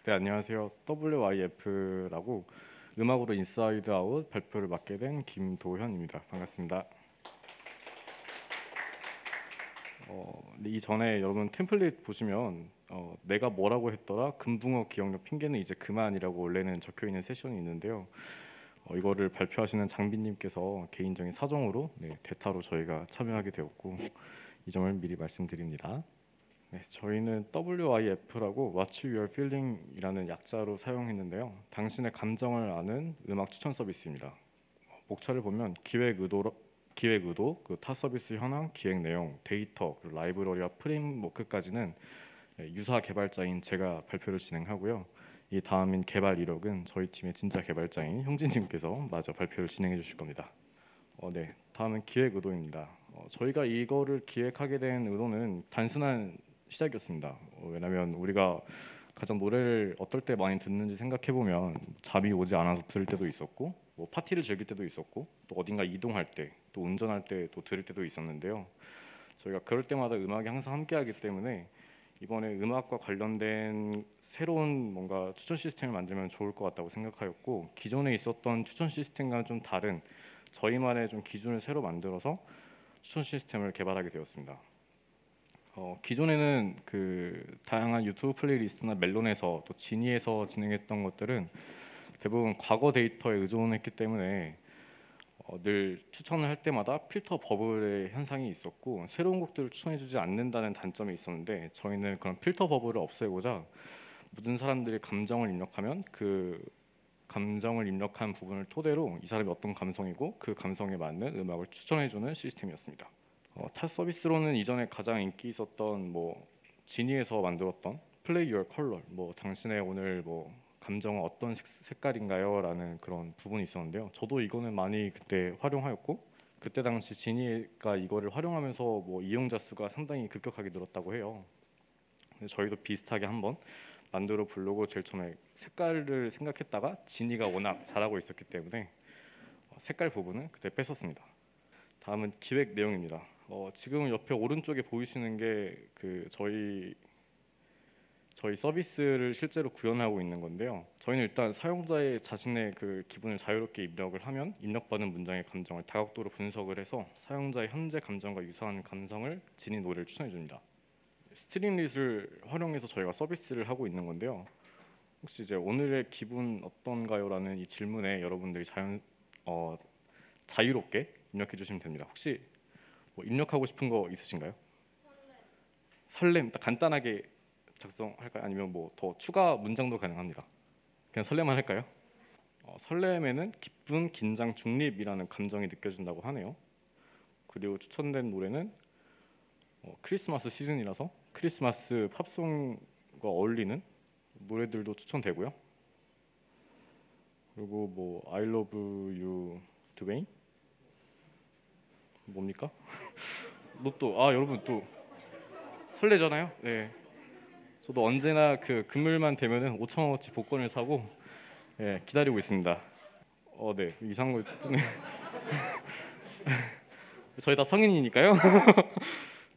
네, 안녕하세요. WIF라고 음악으로 인사이드 아웃 발표를 맡게 된 김도현입니다. 반갑습니다. 근데 이전에 여러분 템플릿 보시면 내가 뭐라고 했더라? 금붕어 기억력 핑계는 이제 그만이라고 원래는 적혀 있는 세션이 있는데요. 이거를 발표하시는 장비님께서 개인적인 사정으로 대타로 저희가 참여하게 되었고 이 점을 미리 말씀드립니다. 네, 저희는 WIF라고 What's Your Feeling이라는 약자로 사용했는데요. 당신의 감정을 아는 음악 추천 서비스입니다. 목차를 보면 기획 의도, 그 타 서비스 현황, 기획 내용, 데이터, 그리고 라이브러리와 프레임워크까지는 유사 개발자인 제가 발표를 진행하고요. 이 다음인 개발 이력은 저희 팀의 진짜 개발자인 형진님께서 마저 발표를 진행해 주실 겁니다. 네, 다음은 기획 의도입니다. 저희가 이거를 기획하게 된 의도는 단순한 시작이었습니다. 왜냐하면 우리가 가장 노래를 어떨 때 많이 듣는지 생각해 보면 잠이 오지 않아서 들을 때도 있었고, 뭐 파티를 즐길 때도 있었고, 또 어딘가 이동할 때, 또 운전할 때 또 들을 때도 있었는데요. 저희가 그럴 때마다 음악이 항상 함께하기 때문에 이번에 음악과 관련된 새로운 뭔가 추천 시스템을 만들면 좋을 것 같다고 생각하였고, 기존에 있었던 추천 시스템과는 좀 다른 저희만의 좀 기준을 새로 만들어서 추천 시스템을 개발하게 되었습니다. 기존에는 그 다양한 유튜브 플레이리스트나 멜론에서 또 지니에서 진행했던 것들은 대부분 과거 데이터에 의존했기 때문에 늘 추천을 할 때마다 필터 버블의 현상이 있었고 새로운 곡들을 추천해주지 않는다는 단점이 있었는데, 저희는 그런 필터 버블을 없애고자 모든 사람들이 감정을 입력하면 그 감정을 입력한 부분을 토대로 이 사람이 어떤 감성이고 그 감성에 맞는 음악을 추천해주는 시스템이었습니다. 타 서비스로는 이전에 가장 인기 있었던 뭐 지니에서 만들었던 Play Your Color, 뭐 당신의 오늘 뭐 감정은 어떤 색깔인가요? 라는 그런 부분이 있었는데요. 저도 이거는 많이 그때 활용하였고, 그때 당시 지니가 이거를 활용하면서 뭐 이용자 수가 상당히 급격하게 늘었다고 해요. 저희도 비슷하게 한번 만들어 보려고 제일 처음에 색깔을 생각했다가 지니가 워낙 잘하고 있었기 때문에 색깔 부분은 그때 뺐었습니다. 다음은 기획 내용입니다. 지금 옆에 오른쪽에 보이시는 게 그 저희 서비스를 실제로 구현하고 있는 건데요. 저희는 일단 사용자의 자신의 그 기분을 자유롭게 입력을 하면 입력받은 문장의 감정을 다각도로 분석을 해서 사용자의 현재 감정과 유사한 감성을 지닌 노래를 추천해 줍니다. 스트림릿을 활용해서 저희가 서비스를 하고 있는 건데요. 혹시 이제 오늘의 기분 어떤가요라는 이 질문에 여러분들이 자유롭게 입력해 주시면 됩니다. 혹시 뭐 입력하고 싶은 거 있으신가요? 설렘 딱 간단하게 작성할까요? 아니면 뭐 더 추가 문장도 가능합니다. 그냥 설렘만 할까요? 설렘에는 기쁨, 긴장, 중립이라는 감정이 느껴진다고 하네요. 그리고 추천된 노래는 크리스마스 시즌이라서 크리스마스 팝송과 어울리는 노래들도 추천되고요. 그리고 뭐 I Love You 드웨인 뭡니까? 로또. 여러분 또 설레잖아요. 네. 저도 언제나 그 금요일만 되면은 5천 원어치 복권을 사고 기다리고 있습니다. 네. 이상한 거 뜨네. 저희 다 성인이니까요.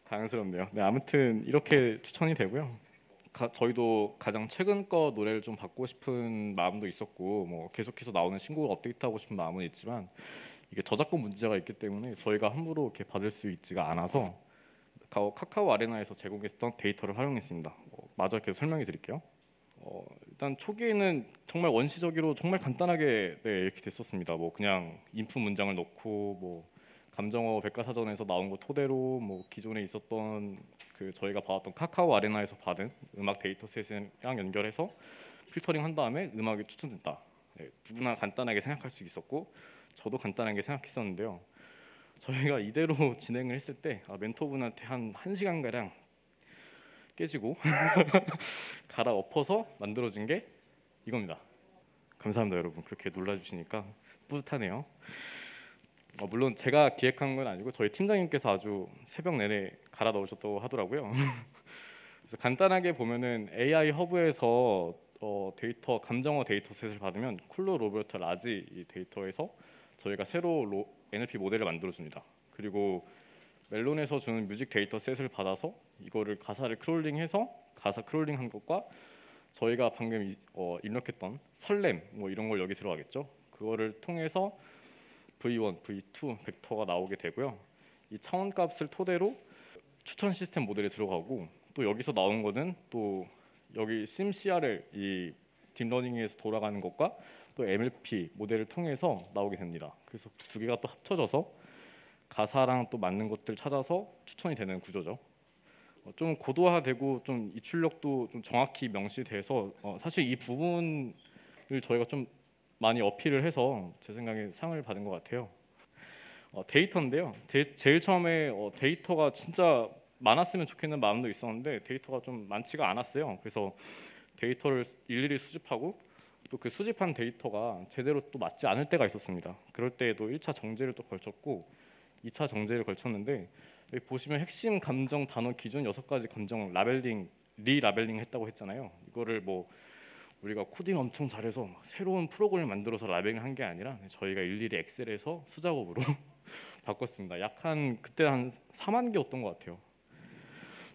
당연스럽네요. 네, 아무튼 이렇게 추천이 되고요. 저희도 가장 최근 거 노래를 좀 받고 싶은 마음도 있었고, 뭐 계속해서 나오는 신곡을 업데이트하고 싶은 마음은 있지만 이게 저작권 문제가 있기 때문에 저희가 함부로 이렇게 받을 수 있지가 않아서 카카오 아레나에서 제공했던 데이터를 활용했습니다. 마저 계속 설명해 드릴게요. 일단 초기에는 정말 원시적으로 정말 간단하게 이렇게 됐었습니다. 뭐 그냥 인풋 문장을 넣고 뭐 감정어 백과사전에서 나온 거 토대로 뭐 기존에 있었던 그 저희가 받았던 카카오 아레나에서 받은 음악 데이터셋이랑 연결해서 필터링 한 다음에 음악이 추천된다. 누구나 간단하게 생각할 수 있었고 저도 간단하게 생각했었는데요. 저희가 이대로 진행을 했을 때 멘토분한테 한 1시간 가량 깨지고 갈아 엎어서 만들어진 게 이겁니다. 감사합니다, 여러분. 그렇게 놀라주시니까 뿌듯하네요. 물론 제가 기획한 건 아니고 저희 팀장님께서 아주 새벽 내내 갈아 넣으셨다고 하더라고요. 그래서 간단하게 보면은 AI 허브에서 데이터 감정어 데이터셋을 받으면 쿨러 로버트 라지 이 데이터에서 저희가 새로 NLP 모델을 만들어 줍니다. 그리고 멜론에서 주는 뮤직 데이터셋을 받아서 이거를 가사를 크롤링해서 가사 크롤링한 것과 저희가 방금 입력했던 설렘 뭐 이런 걸 여기 들어가겠죠. 그거를 통해서 V1, V2 벡터가 나오게 되고요. 이 차원값을 토대로 추천 시스템 모델에 들어가고 또 여기서 나온 거는 또 여기 SimCRL 이 딥러닝에서 돌아가는 것과 또 MLP 모델을 통해서 나오게 됩니다. 그래서 두 개가 또 합쳐져서 가사랑 또 맞는 것들 찾아서 추천이 되는 구조죠. 좀 고도화되고 좀 입출력도 좀 정확히 명시돼서 사실 이 부분을 저희가 좀 많이 어필을 해서 제 생각에 상을 받은 것 같아요. 데이터인데요. 제일 처음에 데이터가 진짜 많았으면 좋겠는 마음도 있었는데 데이터가 좀 많지가 않았어요. 그래서 데이터를 일일이 수집하고 또 그 수집한 데이터가 제대로 또 맞지 않을 때가 있었습니다. 그럴 때에도 1차 정제를 또 걸쳤고 2차 정제를 걸쳤는데 여기 보시면 핵심 감정 단어 기준 6가지 감정 라벨링 리라벨링 했다고 했잖아요. 이거를 뭐 우리가 코딩 엄청 잘해서 막 새로운 프로그램을 만들어서 라벨링 한 게 아니라 저희가 일일이 엑셀에서 수작업으로 바꿨습니다. 약 한 그때 한 4만 개였던 것 같아요.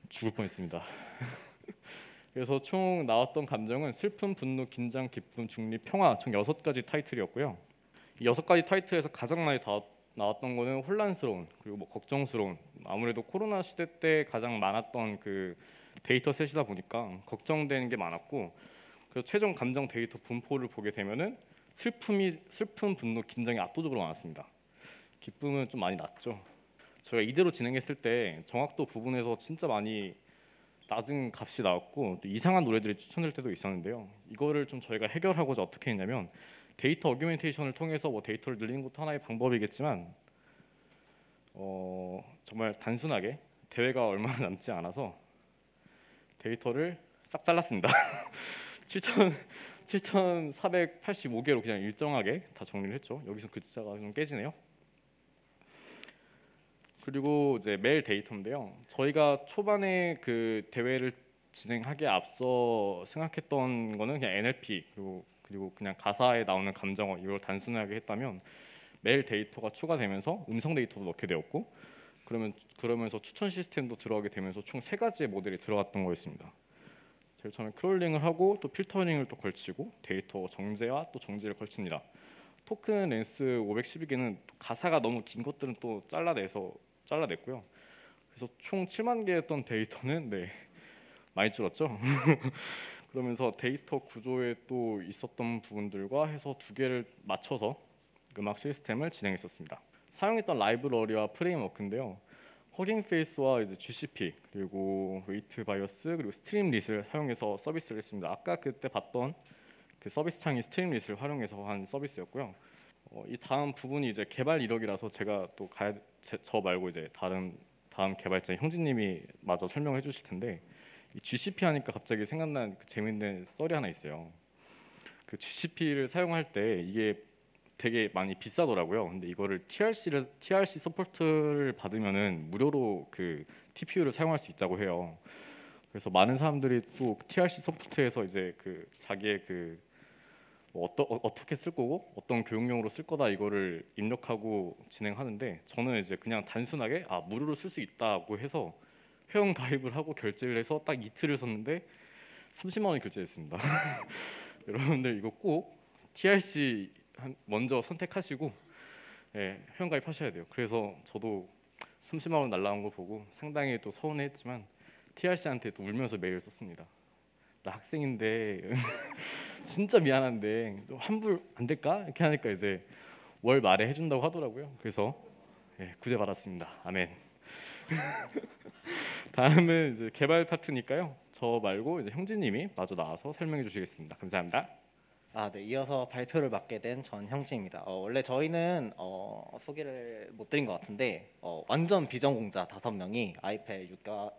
죽을 뻔했습니다. 그래서 총 나왔던 감정은 슬픔, 분노, 긴장, 기쁨, 중립, 평화 총 6가지 타이틀이었고요. 이 6가지 타이틀에서 가장 많이 나왔던 거는 혼란스러운 그리고 뭐 걱정스러운 아무래도 코로나 시대 때 가장 많았던 그 데이터 셋이다 보니까 걱정되는 게 많았고 그래서 최종 감정 데이터 분포를 보게 되면은 슬픔, 분노, 긴장이 압도적으로 많았습니다. 기쁨은 좀 많이 낮죠. 저희가 이대로 진행했을 때 정확도 부분에서 진짜 많이 낮은 값이 나왔고 또 이상한 노래들이 추천될 때도 있었는데요. 이거를 좀 저희가 해결하고자 어떻게 했냐면 데이터 어규멘테이션을 통해서 뭐 데이터를 늘리는 것도 하나의 방법이겠지만 정말 단순하게 대회가 얼마 남지 않아서 데이터를 싹 잘랐습니다. 7,485개로 그냥 일정하게 다 정리를 했죠. 여기서 글자가 좀 깨지네요. 그리고 이제 메일 데이터인데요. 저희가 초반에 그 대회를 진행하기에 앞서 생각했던 거는 그냥 NLP 그리고 그냥 가사에 나오는 감정어 이걸 단순하게 했다면 메일 데이터가 추가되면서 음성 데이터도 넣게 되었고 그러면서 추천 시스템도 들어가게 되면서 총 3가지의 모델이 들어갔던 거였습니다. 제일 처음에 크롤링을 하고 또 필터링을 또 걸치고 데이터 정제와 또 정제를 걸칩니다. 토큰 렌스 512개는 가사가 너무 긴 것들은 또 잘라냈고요. 그래서 총 7만 개였던 데이터는 많이 줄었죠. 그러면서 데이터 구조에 또 있었던 부분들과 해서 2개를 맞춰서 음악 시스템을 진행했었습니다. 사용했던 라이브러리와 프레임워크인데요. 허깅 페이스와 이제 GCP 그리고 웨이트 바이어스 그리고 스트림릿을 사용해서 서비스를 했습니다. 아까 그때 봤던 그 서비스 창이 스트림릿을 활용해서 한 서비스였고요. 이 다음 부분이 이제 개발 이력이라서 제가 또 저 말고 이제 다음 개발자인 형진님이 마저 설명해 주실 텐데 이 GCP 하니까 갑자기 생각난 그 재밌는 썰이 하나 있어요. 그 GCP를 사용할 때 이게 되게 많이 비싸더라고요. 근데 이거를 TRC 서포트를 받으면은 무료로 그 TPU를 사용할 수 있다고 해요. 그래서 많은 사람들이 또 TRC 서포트에서 이제 그 자기의 뭐 어떻게 쓸 거고 어떤 교육용으로 쓸 거다 이거를 입력하고 진행하는데 저는 이제 그냥 단순하게 무료로 쓸 수 있다고 해서 회원 가입을 하고 결제를 해서 딱 이틀을 썼는데 30만 원이 결제됐습니다. 여러분들 이거 꼭 TRC 먼저 선택하시고 회원 가입하셔야 돼요. 그래서 저도 30만 원 날라온 거 보고 상당히 또 서운했지만 TRC한테 또 울면서 메일을 썼습니다. 나 학생인데 진짜 미안한데 환불 안 될까? 이렇게 하니까 이제 월 말에 해준다고 하더라고요. 그래서 구제 받았습니다. 아멘. 다음은 이제 개발 파트니까요. 저 말고 이제 형진님이 마저 나와서 설명해 주시겠습니다. 감사합니다. 네. 이어서 발표를 맡게 된 전형진입니다. 원래 저희는 소개를 못 드린 것 같은데 완전 비전공자 5명이 아이패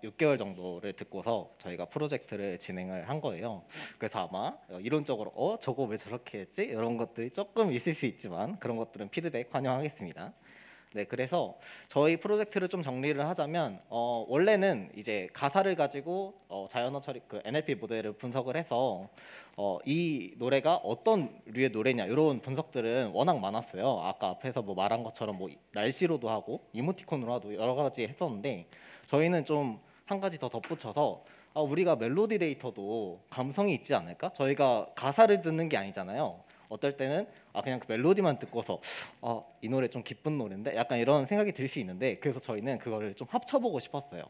6개월 정도를 듣고서 저희가 프로젝트를 진행을 한 거예요. 그래서 아마 이론적으로 저거 왜 저렇게 했지? 이런 것들이 조금 있을 수 있지만 그런 것들은 피드백 환영하겠습니다. 네, 그래서 저희 프로젝트를 좀 정리를 하자면 원래는 이제 가사를 가지고 자연어 처리 그 NLP 모델을 분석을 해서 이 노래가 어떤 류의 노래냐 이런 분석들은 워낙 많았어요. 아까 앞에서 뭐 말한 것처럼 뭐 날씨로도 하고 이모티콘으로 하도 여러 가지 했었는데 저희는 좀 한 가지 더 덧붙여서 우리가 멜로디 데이터도 감성이 있지 않을까? 저희가 가사를 듣는 게 아니잖아요. 어떨 때는 그냥 그 멜로디만 듣고서 이 노래 좀 기쁜 노래인데 약간 이런 생각이 들 수 있는데, 그래서 저희는 그거를 좀 합쳐보고 싶었어요.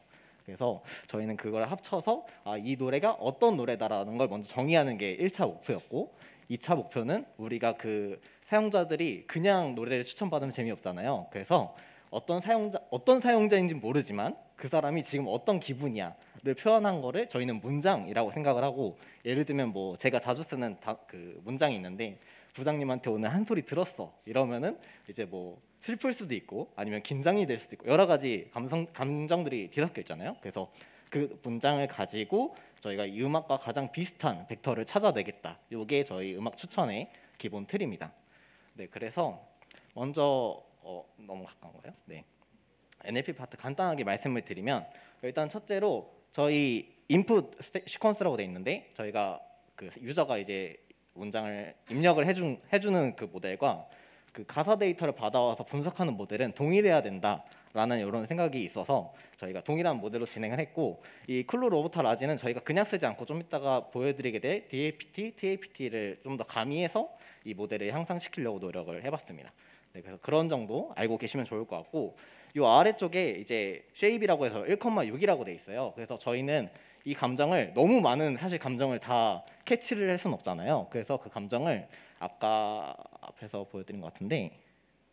그래서 저희는 그걸 합쳐서 이 노래가 어떤 노래다라는 걸 먼저 정의하는 게 1차 목표였고, 2차 목표는 우리가 그 사용자들이 그냥 노래를 추천받으면 재미없잖아요. 그래서 어떤 사용자인지 모르지만 그 사람이 지금 어떤 기분이야를 표현한 거를 저희는 문장이라고 생각을 하고, 예를 들면 뭐 제가 자주 쓰는 그 문장이 있는데, 부장님한테 오늘 한 소리 들었어 이러면은 이제 뭐 슬플 수도 있고 아니면 긴장이 될 수도 있고 여러 가지 감정들이 뒤섞여 있잖아요. 그래서 그 문장을 가지고 저희가 이 음악과 가장 비슷한 벡터를 찾아내겠다. 이게 저희 음악 추천의 기본 틀입니다. 네, 그래서 먼저 너무 가까운가요? 네, NLP 파트 간단하게 말씀을 드리면, 일단 첫째로 저희 인풋 시퀀스라고 돼 있는데, 저희가 그 유저가 이제 문장을 입력을 해주는 그 모델과 그 가사 데이터를 받아와서 분석하는 모델은 동일해야 된다라는 이런 생각이 있어서 저희가 동일한 모델로 진행을 했고, 이 클로 로보타 라지는 저희가 그냥 쓰지 않고 좀 이따가 보여드리게 될 DAPT, TAPT를 좀 더 가미해서 이 모델을 향상시키려고 노력을 해봤습니다. 네, 그래서 그런 정도 알고 계시면 좋을 것 같고, 이 아래쪽에 이제 쉐입이라고 해서 1,6이라고 돼 있어요. 그래서 저희는 이 감정을 너무 많은 사실 감정을 다 캐치를 할 수는 없잖아요. 그래서 그 감정을 아까 앞에서 보여드린 것 같은데,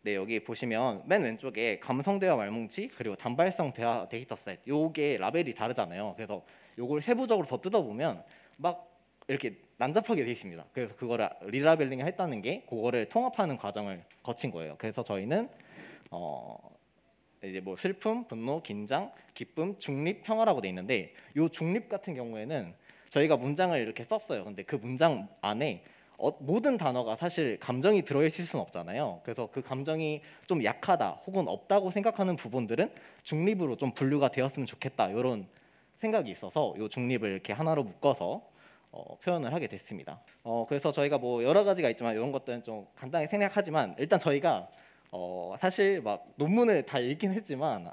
네, 여기 보시면 맨 왼쪽에 감성 대화 말뭉치 그리고 단발성 대화 데이터셋, 요게 라벨이 다르잖아요. 그래서 요걸 세부적으로 더 뜯어보면 막 이렇게 난잡하게 돼 있습니다. 그래서 그거를 리라벨링을 했다는 게 그거를 통합하는 과정을 거친 거예요. 그래서 저희는 이제 뭐 슬픔, 분노, 긴장, 기쁨, 중립, 평화라고 돼 있는데, 요 중립 같은 경우에는 저희가 문장을 이렇게 썼어요. 근데 그 문장 안에 모든 단어가 사실 감정이 들어있을 수는 없잖아요. 그래서 그 감정이 좀 약하다 혹은 없다고 생각하는 부분들은 중립으로 좀 분류가 되었으면 좋겠다, 이런 생각이 있어서 요 중립을 이렇게 하나로 묶어서 표현을 하게 됐습니다. 그래서 저희가 뭐 여러 가지가 있지만 이런 것들은 좀 간단히 생략하지만, 일단 저희가 사실 막 논문을 다 읽긴 했지만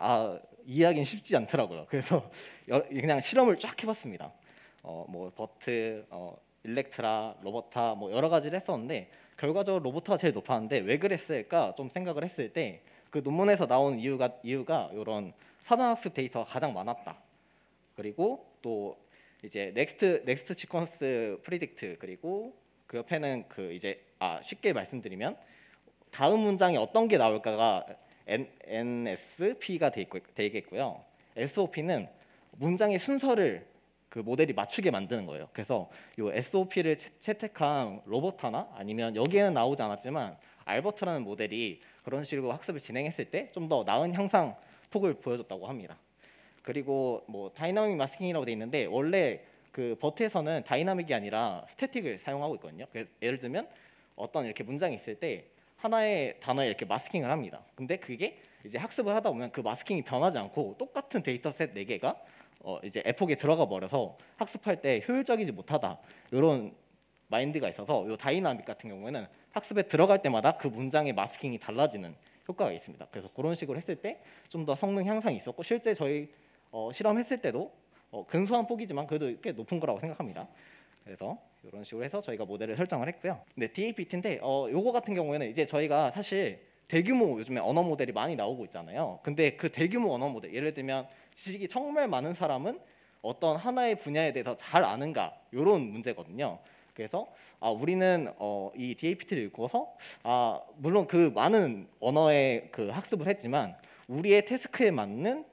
이해하기는 쉽지 않더라고요. 그래서 그냥 실험을 쫙 해봤습니다. 뭐 버트, 일렉트라, 로버타 뭐 여러 가지를 했었는데, 결과적으로 로버타가 제일 높았는데 왜 그랬을까 좀 생각을 했을 때, 그 논문에서 나온 이유가 이런 사전학습 데이터가 가장 많았다. 그리고 또 이제 넥스트 시퀀스 프리딕트, 그리고 그 옆에는 그 이제 쉽게 말씀드리면 다음 문장에 어떤 게 나올까가 NSP가 되겠고요. SOP는 문장의 순서를 그 모델이 맞추게 만드는 거예요. 그래서 이 SOP를 채택한 로버타나 아니면 여기에는 나오지 않았지만 알버트라는 모델이 그런 식으로 학습을 진행했을 때 좀 더 나은 향상 폭을 보여줬다고 합니다. 그리고 뭐 다이나믹 마스킹이라고 돼 있는데, 원래 그 버트에서는 다이나믹이 아니라 스태틱을 사용하고 있거든요. 그래서 예를 들면 어떤 이렇게 문장이 있을 때 하나의 단어에 이렇게 마스킹을 합니다. 근데 그게 이제 학습을 하다 보면 그 마스킹이 변하지 않고 똑같은 데이터셋 4개가 이제 에폭에 들어가 버려서 학습할 때 효율적이지 못하다, 이런 마인드가 있어서 이 다이나믹 같은 경우에는 학습에 들어갈 때마다 그 문장의 마스킹이 달라지는 효과가 있습니다. 그래서 그런 식으로 했을 때 좀 더 성능 향상이 있었고, 실제 저희 실험했을 때도 근소한 폭이지만 그래도 꽤 높은 거라고 생각합니다. 그래서 이런 식으로 해서 저희가 모델을 설정을 했고요. 네, DAPT인데 요거 같은 경우에는 이제 저희가 사실 대규모 요즘에 언어 모델이 많이 나오고 있잖아요. 근데 그 대규모 언어 모델, 예를 들면 지식이 정말 많은 사람은 어떤 하나의 분야에 대해서 잘 아는가, 이런 문제거든요. 그래서 우리는 이 DAPT를 읽고서 물론 그 많은 언어의 그 학습을 했지만 우리의 태스크에 맞는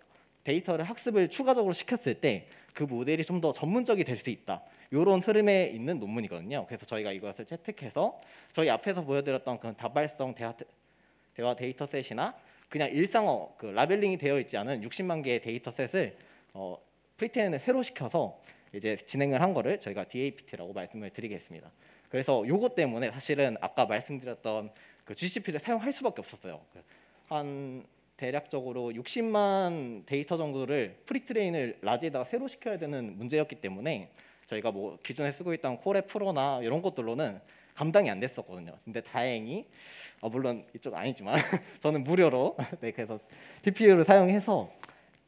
데이터를 학습을 추가적으로 시켰을 때 그 모델이 좀 더 전문적이 될 수 있다, 이런 흐름에 있는 논문이거든요. 그래서 저희가 이것을 채택해서 저희 앞에서 보여드렸던 그 다발성 대화 데이터셋이나 그냥 일상어 그 라벨링이 되어 있지 않은 60만 개의 데이터셋을 프리트레인을 새로 시켜서 이제 진행을 한 거를 저희가 DAPT라고 말씀을 드리겠습니다. 그래서 요것 때문에 사실은 아까 말씀드렸던 그 GCP를 사용할 수밖에 없었어요. 한 대략적으로 60만 데이터 정도를 프리트레인을 라지에다가 새로 시켜야 되는 문제였기 때문에 저희가 뭐 기존에 쓰고 있던 콜의 프로나 이런 것들로는 감당이 안 됐었거든요. 근데 다행히 물론 이쪽 아니지만 저는 무료로 네, 그래서 TPU를 사용해서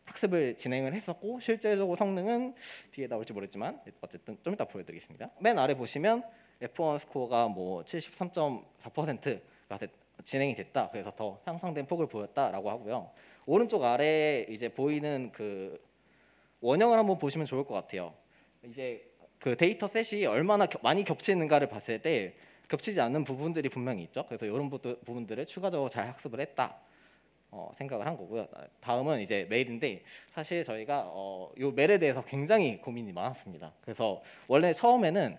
학습을 진행을 했었고 실제적으로 성능은 뒤에 나올지 모르겠지만 어쨌든 좀 이따 보여드리겠습니다. 맨 아래 보시면 F1 스코어가 뭐 73.4%가 진행이 됐다. 그래서 더 향상된 폭을 보였다라고 하고요. 오른쪽 아래에 이제 보이는 그 원형을 한번 보시면 좋을 것 같아요. 이제 그 데이터 셋이 얼마나 많이 겹치는가를 봤을 때 겹치지 않는 부분들이 분명히 있죠. 그래서 이런 부분들을 추가적으로 잘 학습을 했다. 생각을 한 거고요. 다음은 이제 메일인데 사실 저희가 요 메일에 대해서 굉장히 고민이 많았습니다. 그래서 원래 처음에는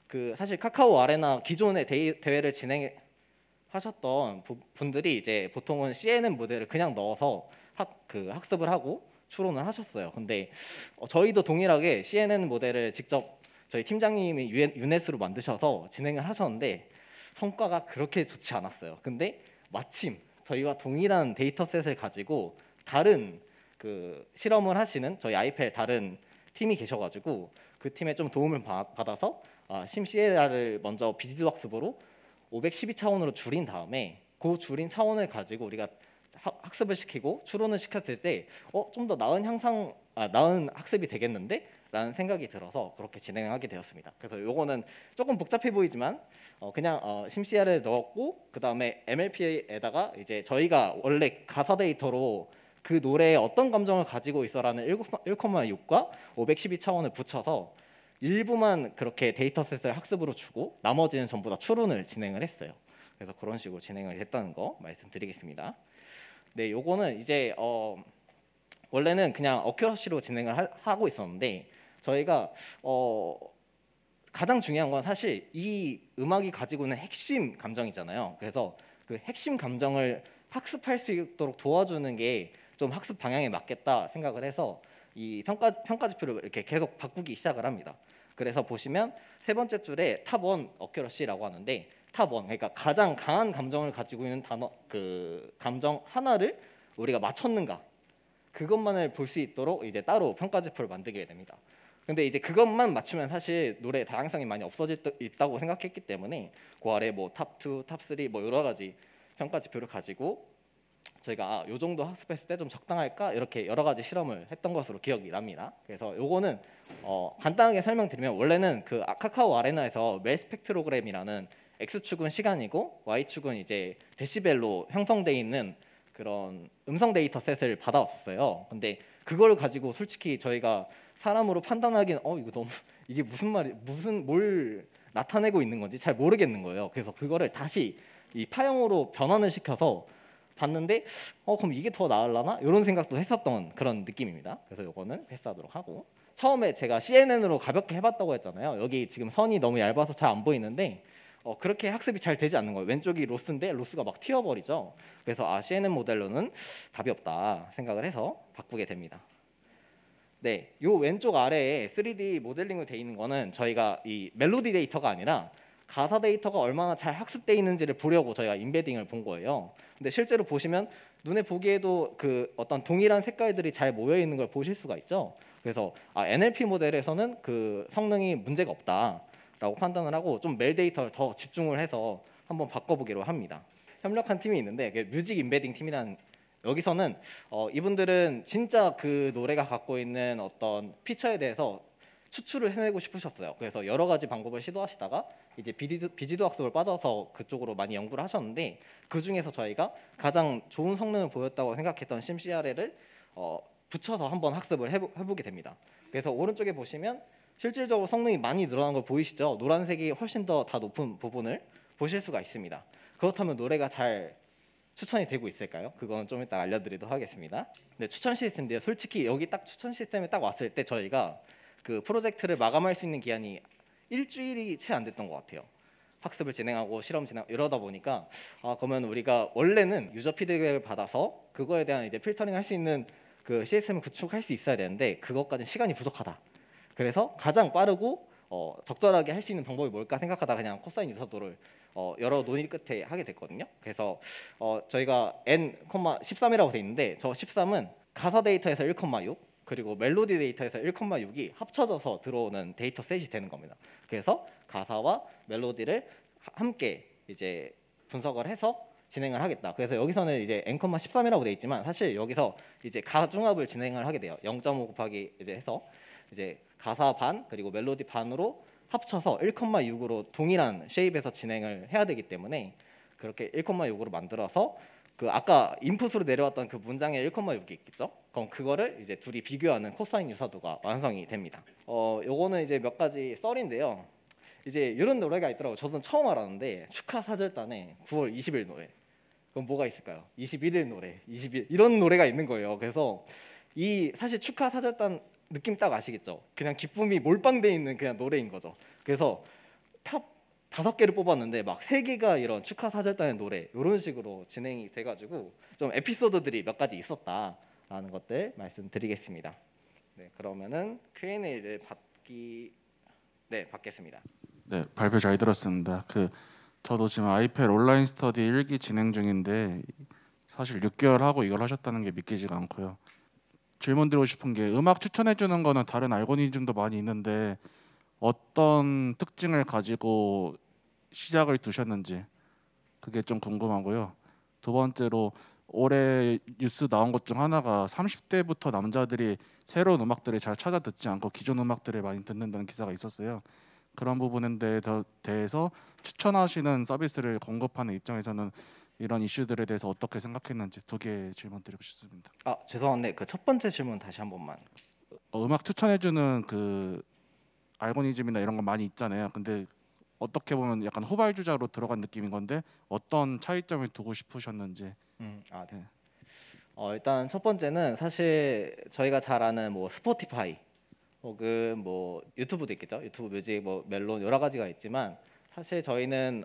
그 사실 카카오 아레나 기존의 대회를 진행하셨던 분들이 이제 보통은 CNN 모델을 그냥 넣어서 학습을 하고 추론을 하셨어요. 근데 저희도 동일하게 CNN 모델을 직접 저희 팀장님이 유넷으로 만드셔서 진행을 하셨는데 성과가 그렇게 좋지 않았어요. 근데 마침 저희와 동일한 데이터셋을 가지고 다른 그 실험을 하시는 저희 아이펠 다른 팀이 계셔가지고 그 팀에 좀 도움을 받아서 심CLR을 먼저 비지도 학습으로 512차원으로 줄인 다음에 그 줄인 차원을 가지고 우리가 학습을 시키고 추론을 시켰을 때 좀 더 나은 학습이 되겠는데? 라는 생각이 들어서 그렇게 진행하게 되었습니다. 그래서 요거는 조금 복잡해 보이지만 그냥 심CR을 넣었고 그 다음에 MLP에다가 이제 저희가 원래 가사 데이터로 그 노래에 어떤 감정을 가지고 있어라는 1,6과 512차원을 붙여서 일부만 그렇게 데이터셋을 학습으로 주고 나머지는 전부 다 추론을 진행을 했어요. 그래서 그런 식으로 진행을 했다는 거 말씀드리겠습니다. 네, 요거는 이제 원래는 그냥 어큐러시로 진행을 하고 있었는데 저희가 가장 중요한 건 사실 이 음악이 가지고 있는 핵심 감정이잖아요. 그래서 그 핵심 감정을 학습할 수 있도록 도와주는 게 좀 학습 방향에 맞겠다 생각을 해서 이 평가 지표를 이렇게 계속 바꾸기 시작을 합니다. 그래서 보시면 세 번째 줄에 탑1 어큐러시라고 하는데 탑1 그러니까 가장 강한 감정을 가지고 있는 단어 그 감정 하나를 우리가 맞췄는가 그것만을 볼 수 있도록 이제 따로 평가 지표를 만들게 됩니다. 근데 이제 그것만 맞추면 사실 노래 다양성이 많이 없어질 있다고 생각했기 때문에 그 아래 뭐 탑2, 탑3 뭐 여러 가지 평가 지표를 가지고 저희가 요 정도 학습했을 때 좀 적당할까 이렇게 여러 가지 실험을 했던 것으로 기억이 납니다. 그래서 요거는 간단하게 설명드리면 원래는 그 카카오 아레나에서 멜 스펙트로그램이라는 X축은 시간이고 Y축은 이제 데시벨로 형성돼 있는 그런 음성 데이터 셋을 받아왔었어요. 근데 그걸 가지고 솔직히 저희가 사람으로 판단하기는 이거 너무 이게 무슨 뭘 나타내고 있는 건지 잘 모르겠는 거예요. 그래서 그거를 다시 이 파형으로 변환을 시켜서 봤는데 그럼 이게 더 나을라나? 이런 생각도 했었던 그런 느낌입니다. 그래서 요거는 패스하도록 하고 처음에 제가 CNN으로 가볍게 해봤다고 했잖아요. 여기 지금 선이 너무 얇아서 잘 안 보이는데 그렇게 학습이 잘 되지 않는 거예요. 왼쪽이 로스인데 로스가 막 튀어버리죠. 그래서 CNN 모델로는 답이 없다 생각을 해서 바꾸게 됩니다. 네, 요 왼쪽 아래에 3D 모델링으로 돼 있는 거는 저희가 이 멜로디 데이터가 아니라 가사 데이터가 얼마나 잘 학습돼 있는지를 보려고 저희가 인베딩을 본 거예요. 근데 실제로 보시면 눈에 보기에도 그 어떤 동일한 색깔들이 잘 모여 있는 걸 보실 수가 있죠. 그래서 NLP 모델에서는 그 성능이 문제가 없다라고 판단을 하고 좀 멜 데이터를 더 집중을 해서 한번 바꿔보기로 합니다. 협력한 팀이 있는데 뮤직 인베딩 팀이라는 여기서는 이분들은 진짜 그 노래가 갖고 있는 어떤 피처에 대해서 추출을 해내고 싶으셨어요. 그래서 여러 가지 방법을 시도하시다가 이제 비지도 학습을 빠져서 그쪽으로 많이 연구를 하셨는데 그 중에서 저희가 가장 좋은 성능을 보였다고 생각했던 심CRL을 붙여서 한번 학습을 해보게 됩니다. 그래서 오른쪽에 보시면 실질적으로 성능이 많이 늘어난 걸 보이시죠? 노란색이 훨씬 더 다 높은 부분을 보실 수가 있습니다. 그렇다면 노래가 잘 추천이 되고 있을까요? 그건 좀 이따 알려드리도록 하겠습니다. 네, 추천 시스템인데요. 솔직히 여기 딱 추천 시스템에 딱 왔을 때 저희가 그 프로젝트를 마감할 수 있는 기한이 일주일이 채 안 됐던 것 같아요. 학습을 진행하고 실험 진행 이러다 보니까 그러면 우리가 원래는 유저 피드백을 받아서 그거에 대한 이제 필터링 할 수 있는 그 시스템을 구축할 수 있어야 되는데 그것까지는 시간이 부족하다. 그래서 가장 빠르고 적절하게 할 수 있는 방법이 뭘까 생각하다 그냥 코사인 유사도를 여러 논의 끝에 하게 됐거든요. 그래서 저희가 n,13이라고 돼 있는데 저 13은 가사 데이터에서 1,6 그리고 멜로디 데이터에서 1,6이 합쳐져서 들어오는 데이터 셋이 되는 겁니다. 그래서 가사와 멜로디를 함께 이제 분석을 해서 진행을 하겠다. 그래서 여기서는 이제 n, 13이라고 돼 있지만 사실 여기서 이제 가중합을 진행을 하게 돼요. 0.5 곱하기 이제 해서 이제 가사 반 그리고 멜로디 반으로 합쳐서 1,6으로 동일한 쉐입에서 진행을 해야 되기 때문에 그렇게 1,6으로 만들어서 그 아까 인풋으로 내려왔던 그 문장에 1,6이 있겠죠? 그럼 그거를 이제 둘이 비교하는 코사인 유사도가 완성이 됩니다. 요거는 이제 몇 가지 썰인데요. 이제 이런 노래가 있더라고요. 저도 처음 알았는데 축하 사절단에 9월 20일 노래. 그럼 뭐가 있을까요? 21일 노래, 20일 이런 노래가 있는 거예요. 그래서 이 사실 축하 사절단 느낌 딱 아시겠죠? 그냥 기쁨이 몰빵돼 있는 그냥 노래인 거죠. 그래서 탑 5개를 뽑았는데 막 3개가 이런 축하 사절단의 노래 이런 식으로 진행이 돼가지고 좀 에피소드들이 몇 가지 있었다라는 것들 말씀드리겠습니다. 네, 그러면은 Q&A를 받겠습니다. 네, 발표 잘 들었습니다. 저도 지금 아이펠 온라인 스터디 1기 진행 중인데 사실 6개월 하고 이걸 하셨다는 게 믿기지가 않고요. 질문 드리고 싶은 게 음악 추천해 주는 거는 다른 알고리즘도 많이 있는데 어떤 특징을 가지고 시작을 두셨는지 그게 좀 궁금하고요. 두 번째로 올해 뉴스 나온 것 중 하나가 30대부터 남자들이 새로운 음악들을 잘 찾아 듣지 않고 기존 음악들을 많이 듣는다는 기사가 있었어요. 그런 부분에 대해서 추천하시는 서비스를 공급하는 입장에서는 이런 이슈들에 대해서 어떻게 생각했는지 2개 질문 드리고 싶습니다. 아 죄송한데 그 첫 번째 질문 다시 한 번만. 음악 추천해주는 그 알고리즘이나 이런 거 많이 있잖아요. 근데 어떻게 보면 약간 후발주자로 들어간 느낌인 건데 어떤 차이점을 두고 싶으셨는지. 네. 네. 일단 첫 번째는 사실 저희가 잘 아는 뭐 스포티파이 혹은 뭐 유튜브도 있겠죠. 유튜브 뮤직, 뭐 멜론 여러 가지가 있지만 사실 저희는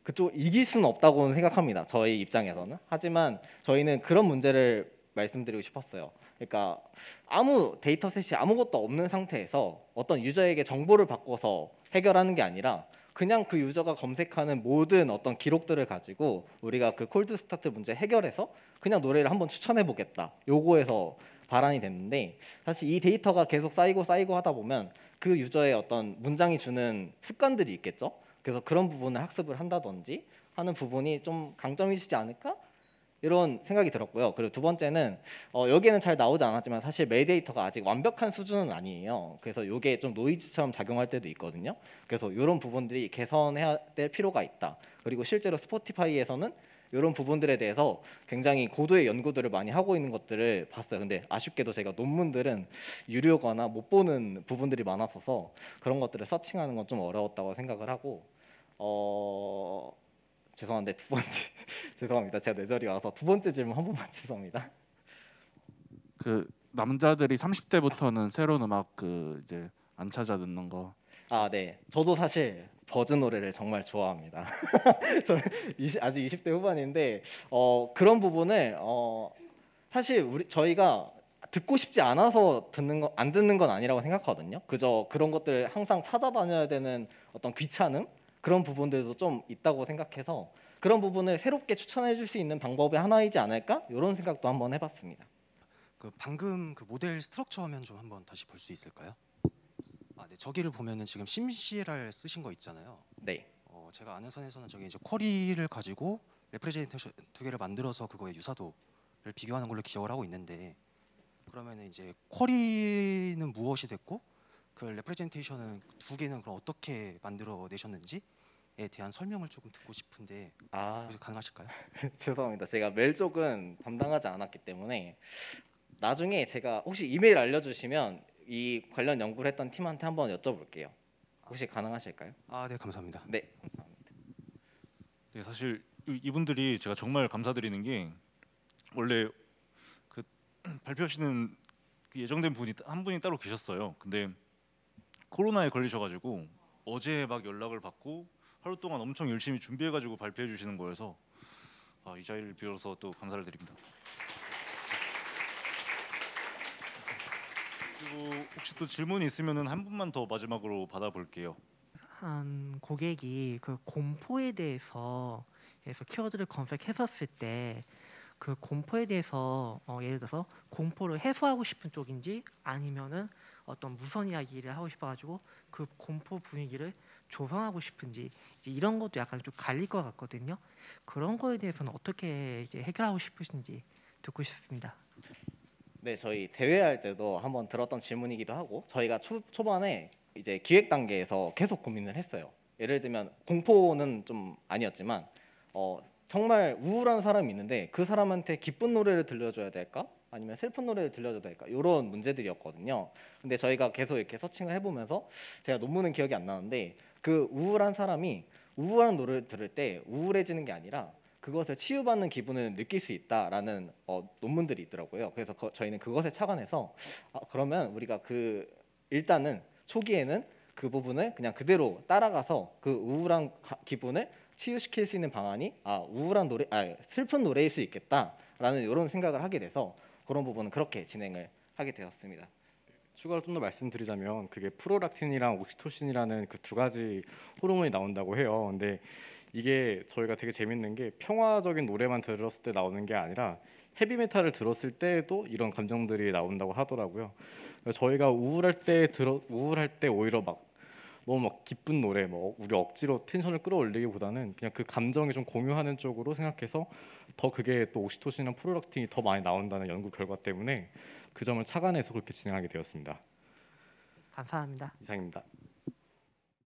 그쪽 이길 수는 없다고는 생각합니다. 저희 입장에서는. 하지만 저희는 그런 문제를 말씀드리고 싶었어요. 그러니까 아무 데이터셋이 아무것도 없는 상태에서 어떤 유저에게 정보를 바꿔서 해결하는 게 아니라 그냥 그 유저가 검색하는 모든 어떤 기록들을 가지고 우리가 그 콜드 스타트 문제 해결해서 그냥 노래를 한번 추천해 보겠다. 요거에서 발안이 됐는데 사실 이 데이터가 계속 쌓이고 하다 보면 그 유저의 어떤 문장이 주는 습관들이 있겠죠. 그래서 그런 부분을 학습을 한다든지 하는 부분이 좀 강점이시지 않을까? 이런 생각이 들었고요. 그리고 두 번째는 여기에는 잘 나오지 않았지만 사실 메이데이터가 아직 완벽한 수준은 아니에요. 그래서 이게 좀 노이즈처럼 작용할 때도 있거든요. 그래서 이런 부분들이 개선해야 될 필요가 있다. 그리고 실제로 스포티파이에서는 이런 부분들에 대해서 굉장히 고도의 연구들을 많이 하고 있는 것들을 봤어요. 근데 아쉽게도 제가 논문들은 유료거나 못 보는 부분들이 많았어서 그런 것들을 서칭하는 건 좀 어려웠다고 생각을 하고 죄송한데 두 번째 죄송합니다. 제가 뇌절이 와서 두 번째 질문 한 번만 죄송합니다. 그 남자들이 30대부터는 새로운 음악 이제 안 찾아 듣는 거. 네. 저도 사실 버즈 노래를 정말 좋아합니다. 저는 아직 20대 후반인데 그런 부분을 사실 저희가 듣고 싶지 않아서 안 듣는 건 아니라고 생각하거든요. 그저 그런 것들을 항상 찾아다녀야 되는 어떤 귀찮음 그런 부분들도 좀 있다고 생각해서 그런 부분을 새롭게 추천해 줄 수 있는 방법이 하나이지 않을까? 이런 생각도 한번 해봤습니다. 방금 그 모델 스트럭처 화면 좀 한번 다시 볼 수 있을까요? 네, 저기를 보면은 지금 심CLR 쓰신 거 있잖아요. 네. 제가 아는 선에서는 저기 이제 쿼리를 가지고 레프레젠테이션 2개를 만들어서 그거의 유사도를 비교하는 걸로 기억을 하고 있는데 그러면은 이제 쿼리는 무엇이 됐고 그 레프레젠테이션은 2개는 그럼 어떻게 만들어 내셨는지에 대한 설명을 조금 듣고 싶은데 혹시 가능하실까요? 죄송합니다. 제가 멜 쪽은 담당하지 않았기 때문에 나중에 제가 혹시 이메일 알려주시면 이 관련 연구를 했던 팀한테 한번 여쭤볼게요. 혹시 가능하실까요? 네, 감사합니다. 네, 감사합니다. 네, 사실 이분들이 제가 정말 감사드리는 게 원래 그 발표하시는 그 예정된 분이 한 분이 따로 계셨어요. 근데 코로나에 걸리셔가지고 어제 막 연락을 받고 하루 동안 엄청 열심히 준비해가지고 발표해 주시는 거여서 이 자리를 빌어서 또 감사를 드립니다. 그리고 혹시 또 질문이 있으면은 한 분만 더 마지막으로 받아볼게요. 한 고객이 그 공포에 대해서 키워드를 검색했었을 때 그 공포에 대해서 예를 들어서 공포를 해소하고 싶은 쪽인지 아니면은 어떤 무선 이야기를 하고 싶어가지고 그 공포 분위기를 조성하고 싶은지 이제 이런 것도 약간 좀 갈릴 것 같거든요. 그런 거에 대해서는 어떻게 이제 해결하고 싶으신지 듣고 싶습니다. 네, 저희 대회할 때도 한번 들었던 질문이기도 하고 저희가 초반에 이제 기획 단계에서 계속 고민을 했어요. 예를 들면 공포는 좀 아니었지만 정말 우울한 사람이 있는데 그 사람한테 기쁜 노래를 들려줘야 될까? 아니면 슬픈 노래를 들려줘야 될까? 이런 문제들이었거든요. 근데 저희가 계속 이렇게 서칭을 해보면서 제가 논문은 기억이 안 나는데 그 우울한 사람이 우울한 노래를 들을 때 우울해지는 게 아니라 그것을 치유받는 기분을 느낄 수 있다라는 논문들이 있더라고요. 그래서 저희는 그것에 착안해서 그러면 우리가 일단은 초기에는 그 부분을 그냥 그대로 따라가서 그 우울한 기분을 치유시킬 수 있는 방안이 슬픈 노래일 수 있겠다라는 이런 생각을 하게 돼서 그런 부분은 그렇게 진행을 하게 되었습니다. 추가로 좀 더 말씀드리자면 그게 프로락틴이랑 옥시토신이라는 그 두 가지 호르몬이 나온다고 해요. 근데 이게 저희가 되게 재밌는 게 평화적인 노래만 들었을 때 나오는 게 아니라 헤비메탈을 들었을 때도 이런 감정들이 나온다고 하더라고요. 그래서 저희가 우울할 때 오히려 너무 기쁜 노래, 우리 억지로 텐션을 끌어올리기보다는 그냥 그 감정이 좀 공유하는 쪽으로 생각해서 더 그게 또 옥시토신이나 프로락틴이 더 많이 나온다는 연구 결과 때문에 그 점을 착안해서 그렇게 진행하게 되었습니다. 감사합니다. 이상입니다.